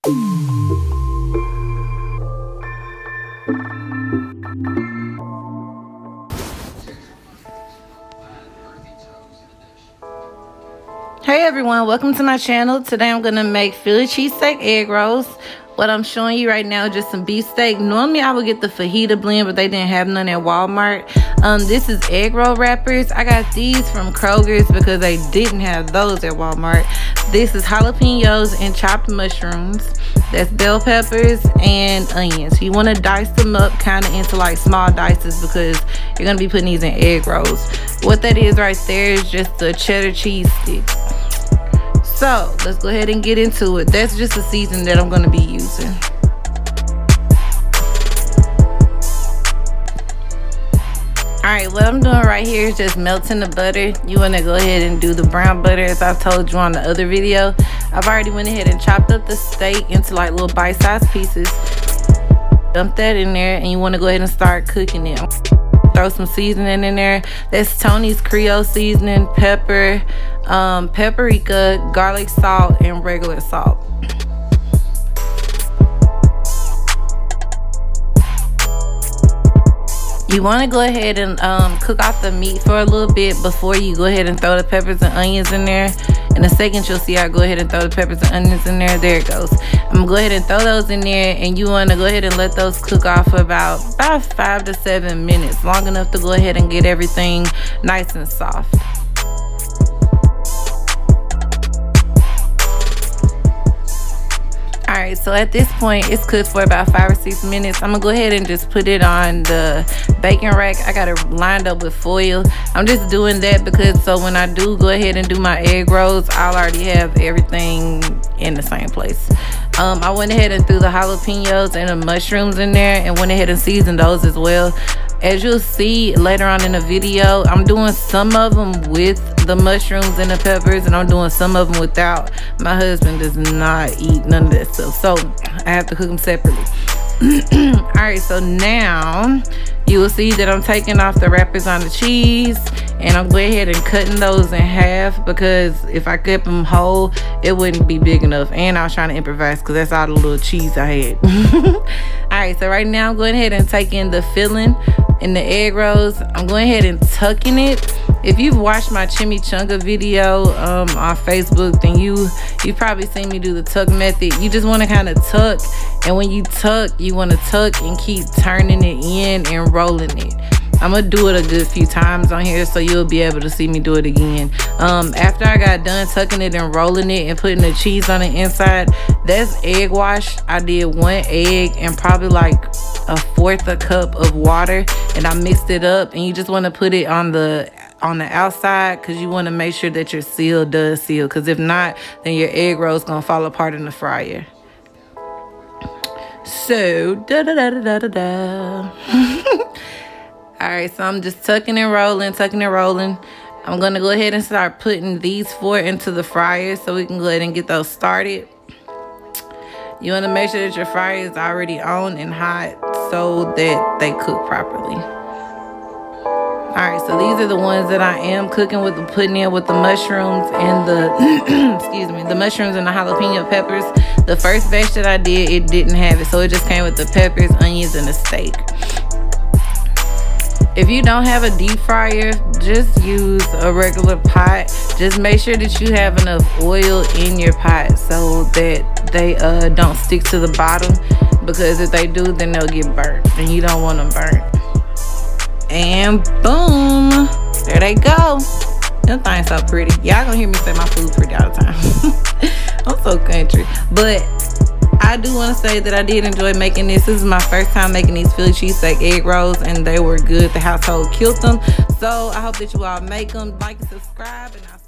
Hey everyone, welcome to my channel. Today I'm gonna make Philly cheesesteak egg rolls. What I'm showing you right now is just some beef steak. Normally I would get the fajita blend, but they didn't have none at Walmart. This is egg roll wrappers. I got these from Kroger's because they didn't have those at Walmart. This is jalapeños and chopped mushrooms. That's bell peppers and onions. You want to dice them up kind of into like small dices because you're gonna be putting these in egg rolls. What that is right there is just a cheddar cheese stick. So let's go ahead and get into it. That's just a season that I'm going to be using. Alright, what I'm doing right here is just melting the butter. You want to go ahead and do the brown butter as I told you on the other video. I've already went ahead and chopped up the steak into like little bite-sized pieces. Dump that in there and you want to go ahead and start cooking it. Throw some seasoning in there. That's Tony's Creole seasoning, pepper, paprika, garlic salt, and regular salt. You want to go ahead and cook off the meat for a little bit before you go ahead and throw the peppers and onions in there. In a second you'll see I go ahead and throw the peppers and onions in there. There it goes. I'm gonna go ahead and throw those in there, and you want to go ahead and let those cook off for about 5 to 7 minutes, long enough to go ahead and get everything nice and soft. Alright, so at this point it's cooked for about 5 or 6 minutes. I'm gonna go ahead and just put it on the baking rack. I got it lined up with foil. I'm just doing that because so when I do go ahead and do my egg rolls, I'll already have everything in the same place. I went ahead and threw the jalapeños and the mushrooms in there and went ahead and seasoned those as well. As you'll see later on in the video, I'm doing some of them with the mushrooms and the peppers, and I'm doing some of them without. My husband does not eat none of that stuff, so I have to cook them separately. Alright, so now you will see that I'm taking off the wrappers on the cheese, and I'm going ahead and cutting those in half because if I kept them whole it wouldn't be big enough, and I was trying to improvise because that's all the little cheese I had. Alright, so right now I'm going ahead and taking the filling in the egg rolls. I'm going ahead and tucking it. If you've watched my chimichanga video on Facebook, then you probably seen me do the tuck method. You just want to kind of tuck, and when you tuck, you want to tuck and keep turning it in and rolling it. I'm gonna do it a good few times on here so you'll be able to see me do it again. After I got done tucking it and rolling it and putting the cheese on the inside, that's egg wash. I did 1 egg and probably like 1/4 cup of water, and I mixed it up, and you just want to put it on the outside because you want to make sure that your seal does seal, because if not, then your egg roll is gonna fall apart in the fryer. So Alright, so I'm just tucking and rolling, tucking and rolling. I'm gonna go ahead and start putting these 4 into the fryer so we can go ahead and get those started. You want to make sure that your fryer is already on and hot so that they cook properly. Alright, so these are the ones that I am cooking with, putting in with the mushrooms and the excuse me, the mushrooms and the jalapeno peppers. The first batch that I did, it didn't have it, so it just came with the peppers, onions, and the steak. If you don't have a deep fryer, just use a regular pot. Just make sure that you have enough oil in your pot so that they don't stick to the bottom, because if they do, then they'll get burnt, and you don't want them burnt. And boom, there they go. Them things so pretty. Y'all gonna hear me say my food pretty all the time. I'm so country, but I do want to say that I did enjoy making this. This is my first time making these Philly cheesesteak egg rolls, and they were good. The household killed them. So I hope that you all make them. Like and subscribe, and I'll see you.